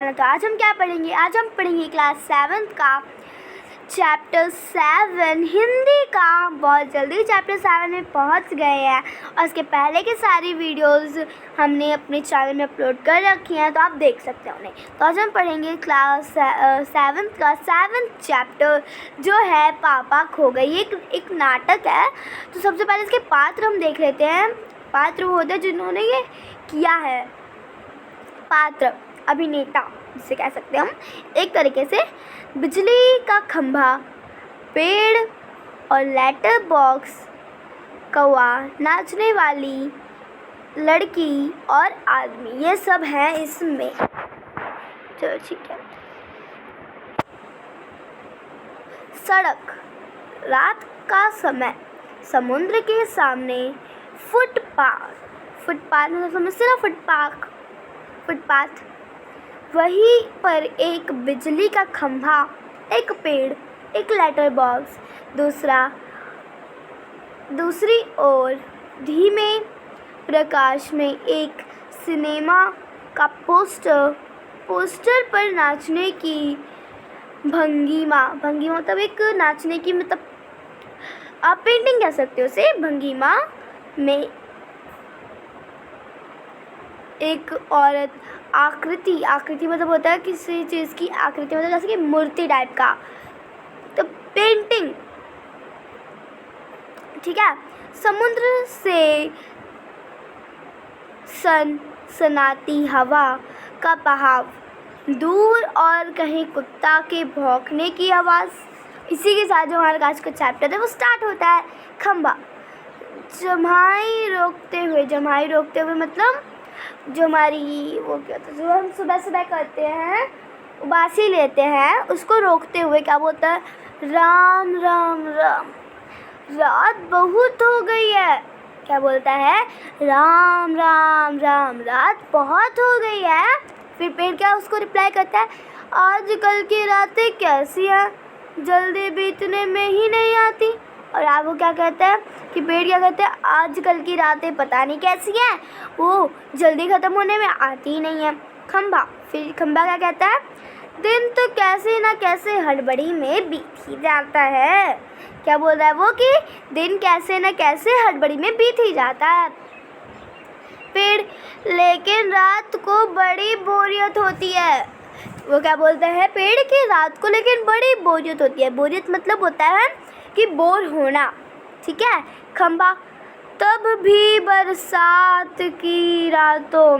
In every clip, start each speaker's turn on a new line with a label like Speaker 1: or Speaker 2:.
Speaker 1: तो आज हम क्या पढ़ेंगे? आज हम पढ़ेंगे क्लास 7 का चैप्टर 7 हिंदी का। बहुत जल्दी चैप्टर 7 में पहुंच गए हैं और उसके पहले की सारी वीडियोस हमने अपने चैनल में अपलोड कर रखी हैं, तो आप देख सकते हैं उन्हें। तो आज हम पढ़ेंगे क्लास 7 का 7th चैप्टर जो है पापा खो गए। ये एक नाटक है। तो सबसे पहले इसके पात्र हम देख लेते हैं। पात्र वो होते हैं जिन्होंने ये किया है। पात्र अभिनेता जिसे कह सकते हैं हम। एक तरीके से बिजली का खंभा, पेड़ और लेटर बॉक्स, कौवा, नाचने वाली लड़की और आदमी, ये सब है इसमें। चलो ठीक है। सड़क, रात का समय, समुद्र के सामने फुटपाथ मतलब समझते ना, फुटपाथ। वहीं पर एक बिजली का खंभा, एक पेड़, एक लेटर बॉक्स। दूसरी ओर धीमे प्रकाश में एक सिनेमा का पोस्टर पर नाचने की भंगिमा मतलब एक नाचने की, मतलब आप पेंटिंग कह सकते हो उसे, भंगिमा में एक औरत, आकृति मतलब होता है किसी चीज़ की आकृति, मतलब जैसे कि मूर्ति टाइप का, तो पेंटिंग, ठीक है। समुद्र से सनाती हवा का बहाव, दूर और कहीं कुत्ता के भौंकने की आवाज़। इसी के साथ जो हमारा आज का चैप्टर है वो स्टार्ट होता है। खंभा, जम्हाई रोकते हुए मतलब जो हमारी वो क्या होता है, जो हम सुबह करते हैं, उबासी लेते हैं, उसको रोकते हुए क्या बोलता है? राम राम राम, रात बहुत हो गई है। क्या बोलता है? राम राम राम, रात बहुत हो गई है। फिर पेड़ क्या उसको रिप्लाई करता है? आजकल की रातें कैसी हैं, जल्दी बीतने में ही नहीं आती। और आप वो क्या कहते हैं कि पेड़ क्या कहते हैं? आजकल की रातें पता नहीं कैसी हैं, वो जल्दी ख़त्म होने में आती ही नहीं है। फिर खंभा क्या कहता है? दिन तो कैसे ना कैसे हड़बड़ी में बीत ही जाता है। क्या बोल रहा है वो? कि दिन कैसे ना कैसे हड़बड़ी में बीत ही जाता है। पेड़, लेकिन रात को बड़ी बोरियत होती है। वो क्या बोलता है? पेड़ की रात को लेकिन बड़ी बोरियत होती है। बोरियत मतलब होता है कि बोर होना, ठीक है। खंभा, तब भी बरसात की रातों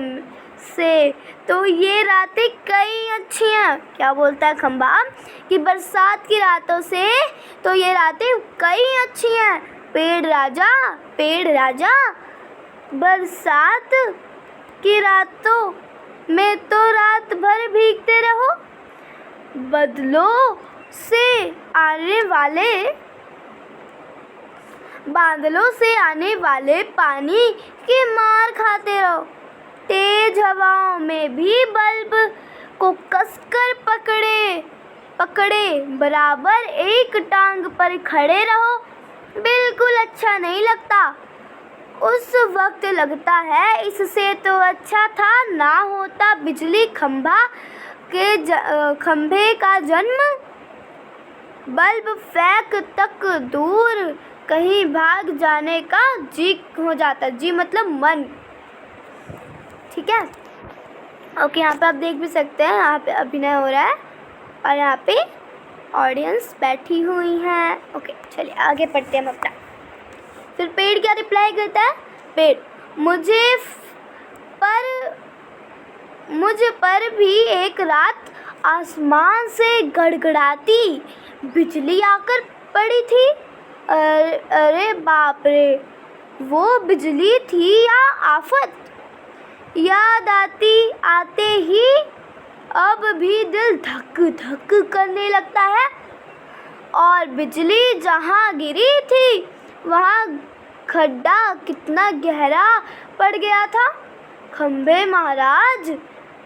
Speaker 1: से तो ये रातें कई अच्छी हैं। क्या बोलता है खंभा? कि बरसात की रातों से तो ये रातें कई अच्छी हैं। पेड़ राजा, बरसात की रातों में तो रात भर भीगते रहो, बादलों से आने वाले पानी की मार खाते रहो। तेज हवाओं में भी बल्ब को कसकर पकड़े बराबर एक टांग पर खड़े रहो। बिल्कुल अच्छा नहीं लगता। उस वक्त लगता है इससे तो अच्छा था ना होता बिजली खंभे का जन्म। बल्ब फेंक तक दूर कहीं भाग जाने का जी हो जाता। जी मतलब मन, ठीक है। ओके, यहाँ पे आप देख भी सकते हैं, यहाँ पे अभिनय हो रहा है और यहाँ पे ऑडियंस बैठी हुई है। ओके, चलिए आगे पढ़ते हैं हम अपना। फिर पेड़ क्या रिप्लाई करता है? पेड़, मुझ पर भी एक रात आसमान से गड़गड़ाती बिजली आकर पड़ी थी। अरे बाप रे, वो बिजली थी या आफत? याद आते ही अब भी दिल धक धक करने लगता है। और बिजली जहाँ गिरी थी वहाँ खड्डा कितना गहरा पड़ गया था। खंभे महाराज,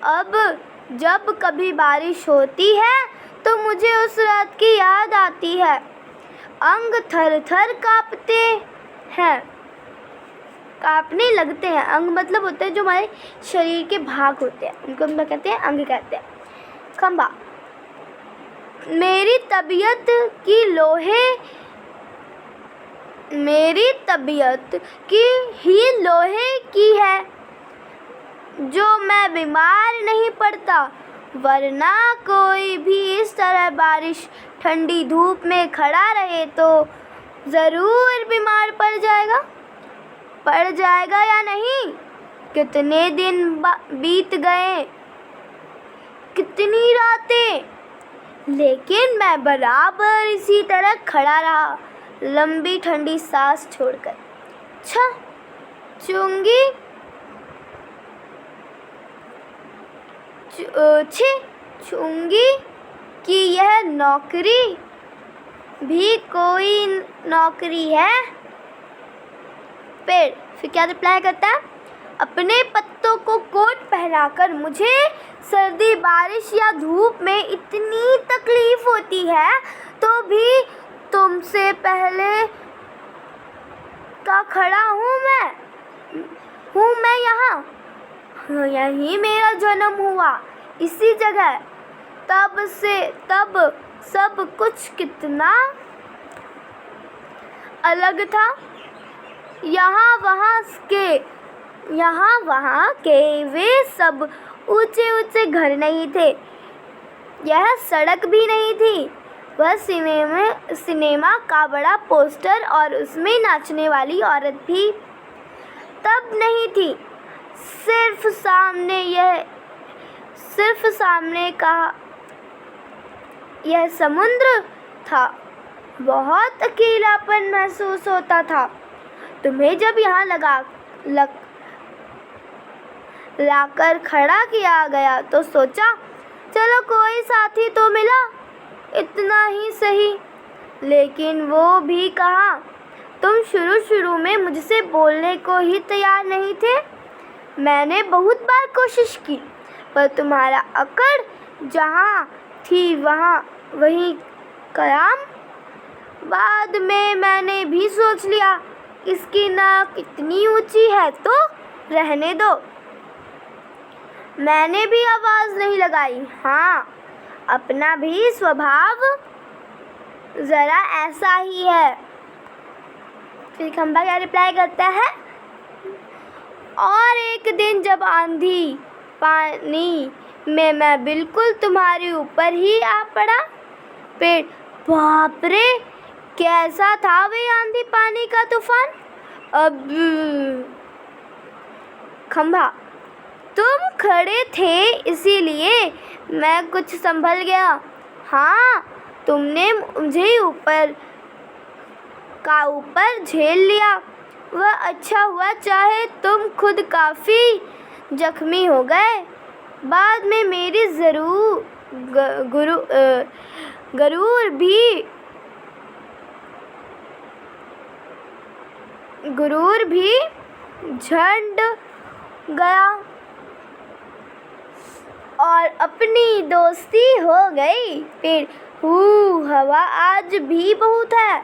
Speaker 1: अब जब कभी बारिश होती है तो मुझे उस रात की याद आती है। अंग थर थर कांपने लगते हैं। अंग मतलब होते हैं जो हमारे शरीर के भाग होते हैं, उनको हम कहते हैं अंग कहते हैं। खंभा, मेरी तबीयत ही लोहे की है, जो मैं बीमार नहीं पड़ता, वरना कोई भी इस तरह बारिश ठंडी धूप में खड़ा रहे तो ज़रूर बीमार पड़ जाएगा या नहीं। कितने दिन बीत गए, कितनी रातें, लेकिन मैं बराबर इसी तरह खड़ा रहा, लंबी ठंडी सांस छोड़कर। चूंगी कि यह नौकरी भी कोई नौकरी है। पेड़ फिर क्या रिप्लाई करता है, अपने पत्तों को कोट पहनाकर मुझे सर्दी, बारिश या धूप में इतनी तकलीफ होती है, तो भी तुमसे पहले का खड़ा हूँ मैं यहाँ। यहीं मेरा जन्म हुआ, इसी जगह। तब सब कुछ कितना अलग था। यहाँ वहाँ के वे सब ऊंचे ऊंचे घर नहीं थे, यह सड़क भी नहीं थी, वह सिनेमा का बड़ा पोस्टर और उसमें नाचने वाली औरत भी तब नहीं थी। सिर्फ सामने का यह समुद्र था। बहुत अकेलापन महसूस होता था। तुम्हें जब यहाँ लाकर खड़ा किया गया तो सोचा, चलो कोई साथी तो मिला, इतना ही सही। लेकिन वो भी कहाँ, तुम शुरू में मुझसे बोलने को ही तैयार नहीं थे। मैंने बहुत बार कोशिश की, पर तुम्हारा अकड़ जहाँ थी वहीं कयाम। बाद में मैंने भी सोच लिया, इसकी नाक इतनी ऊंची है तो रहने दो। मैंने भी आवाज़ नहीं लगाई। हाँ, अपना भी स्वभाव ज़रा ऐसा ही है। फिर खंभा क्या रिप्लाई करता है, और एक दिन जब आंधी पानी में मैं बिल्कुल तुम्हारे ऊपर ही आ पड़ा। पेड़, बाप रे, कैसा था वे आंधी पानी का तूफान। अब खंभा, तुम खड़े थे इसीलिए मैं कुछ संभल गया। हाँ, तुमने मुझे ऊपर झेल लिया, वह अच्छा हुआ, चाहे तुम खुद काफ़ी जख्मी हो गए। बाद में मेरी गुरूर भी झंड गया और अपनी दोस्ती हो गई। पेड़, हवा आज भी बहुत है।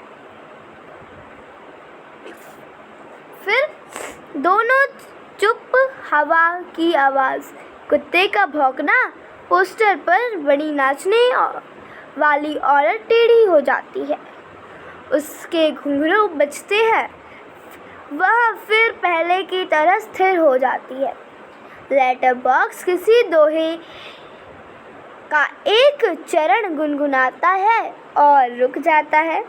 Speaker 1: फिर दोनों चुप। हवा की आवाज़, कुत्ते का भौंकना, पोस्टर पर बड़ी नाचने वाली औरत टेढ़ी हो जाती है, उसके घुंघरू बजते हैं, वह फिर पहले की तरह स्थिर हो जाती है। लेटर बॉक्स किसी दोहे का एक चरण गुनगुनाता है और रुक जाता है।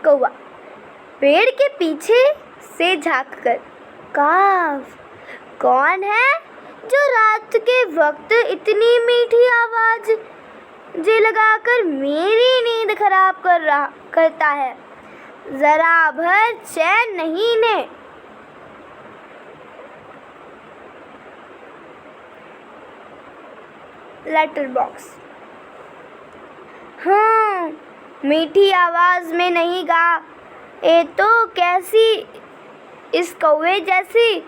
Speaker 1: कौवा पेड़ के पीछे से झांककर, काफ, कौन है जो रात के वक्त इतनी मीठी आवाज लगाकर मेरी नींद खराब करता है, जरा भर चैन नहीं ने। लेटर बॉक्स, हाँ, मीठी आवाज में नहीं गा, ये तो कैसी इस कौवे जैसी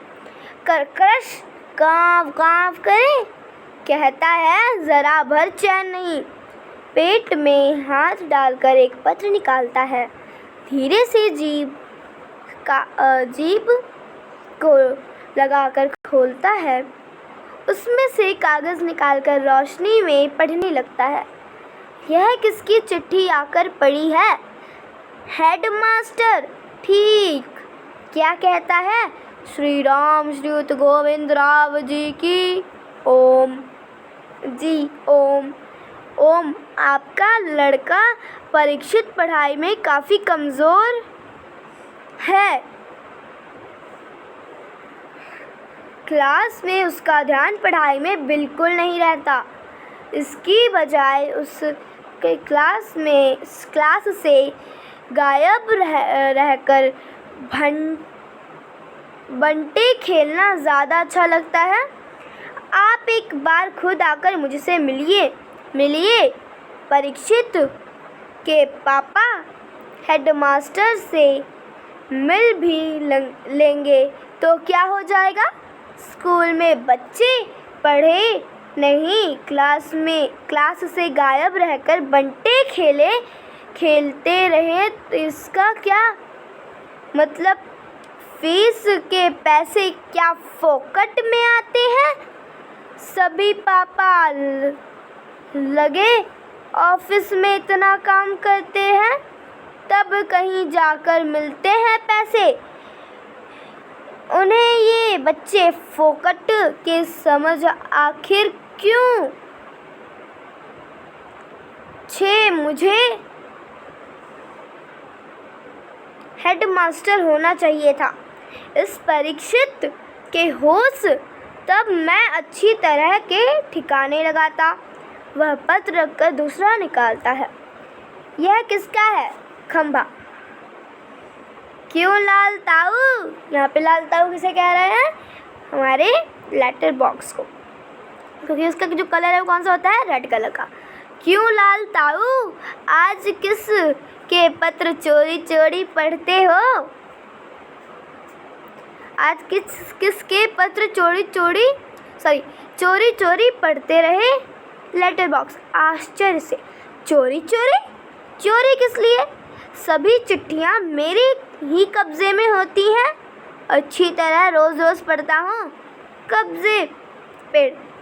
Speaker 1: कर्कश काँव काँव करे, कहता है जरा भर चैन नहीं। पेट में हाथ डालकर एक पत्र निकालता है, धीरे से जीभ को लगाकर खोलता है उसमें से कागज़ निकालकर रोशनी में पढ़ने लगता है। यह किसकी चिट्ठी आकर पड़ी है? हेडमास्टर। ठीक। क्या कहता है? श्री राम श्रीयुत गोविंद राव जी की ओम। जी ओम। ओम, आपका लड़का परीक्षित पढ़ाई में काफ़ी कमज़ोर है। क्लास में उसका ध्यान पढ़ाई में बिल्कुल नहीं रहता। इसकी बजाय उसके क्लास से गायब रहकर बंटे खेलना ज़्यादा अच्छा लगता है। आप एक बार खुद आकर मुझसे मिलिए। परीक्षित के पापा हेडमास्टर से मिल भी लेंगे तो क्या हो जाएगा? स्कूल में बच्चे पढ़े नहीं, क्लास से गायब रहकर बंटे खेलते रहे तो इसका क्या मतलब? फीस के पैसे क्या फोकट में आते हैं? सभी पापा लगे ऑफिस में इतना काम करते हैं, तब कहीं जाकर मिलते हैं पैसे। उन्हें ये बच्चे फोकट के समझ आखिर क्यों? मुझे हेडमास्टर होना चाहिए था। इस परीक्षित के होश तब मैं अच्छी तरह के ठिकाने लगाता। वह पत्र रखकर दूसरा निकालता है। यह किसका है? खंभा। क्यों लाल ताऊ? यहाँ पे लाल ताऊ किसे कह रहे हैं? हमारे लेटर बॉक्स को, क्योंकि उसका जो कलर है वो कौन सा होता है? रेड कलर का। क्यों लाल ताऊ, आज किस के पत्र चोरी चोरी पढ़ते हो? आज किस के पत्र चोरी चोरी पढ़ते रहे? लेटर बॉक्स आश्चर्य से। चोरी किस लिए? सभी चिट्ठियाँ मेरे ही कब्जे में होती हैं। अच्छी तरह रोज़ पढ़ता हूँ।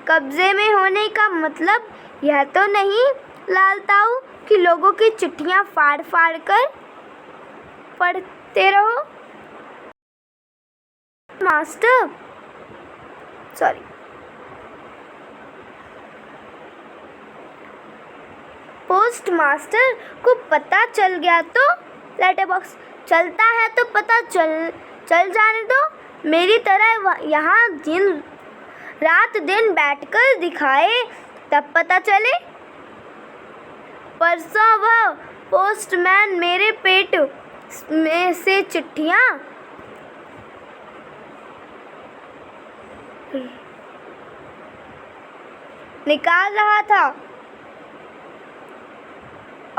Speaker 1: कब्जे में होने का मतलब यह तो नहीं लाल ताऊ कि लोगों की चिट्ठियाँ फाड़ कर पढ़ते रहो। पोस्ट मास्टर को पता चल गया तो? लेटर बॉक्स चलता है तो पता चल जाने दो। मेरी तरह यहाँ रात दिन बैठकर दिखाए तब पता चले। परसों वह पोस्टमैन मेरे पेट में से चिट्ठियाँ निकाल रहा था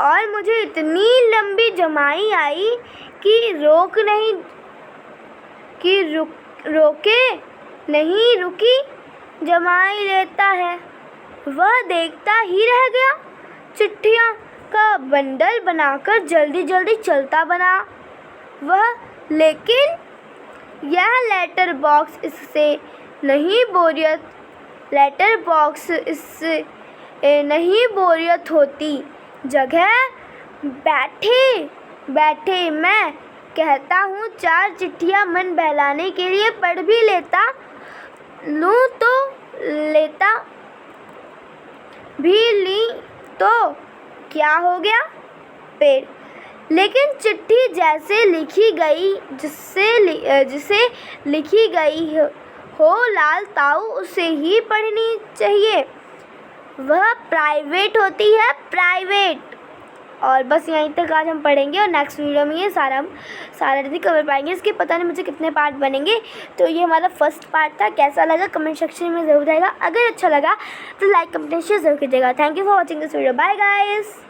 Speaker 1: और मुझे इतनी लंबी जमाई आई कि रुकी जमाई लेता है। वह देखता ही रह गया। चिट्ठियों का बंडल बनाकर जल्दी चलता बना वह, लेकिन यह लेटर बॉक्स इससे नहीं बोरियत होती। जगह बैठे मैं कहता हूँ 4 चिट्ठियाँ मन बहलाने के लिए पढ़ भी ली तो क्या हो गया? पेड़। लेकिन चिट्ठी जैसे लिखी गई जिसे लिखी गई हो लाल ताऊ उसे ही पढ़नी चाहिए। वह प्राइवेट होती है, प्राइवेट। और बस यहीं तक आज हम पढ़ेंगे और नेक्स्ट वीडियो में ये सारा नहीं कवर पाएंगे। इसके पता नहीं मुझे कितने पार्ट बनेंगे। तो ये हमारा फर्स्ट पार्ट था। कैसा लगा कमेंट सेक्शन में ज़रूर बताइएगा। अगर अच्छा लगा तो लाइक कमेंट शेयर जरूर कीजिएगा। Thank you for watching this video. Bye guys.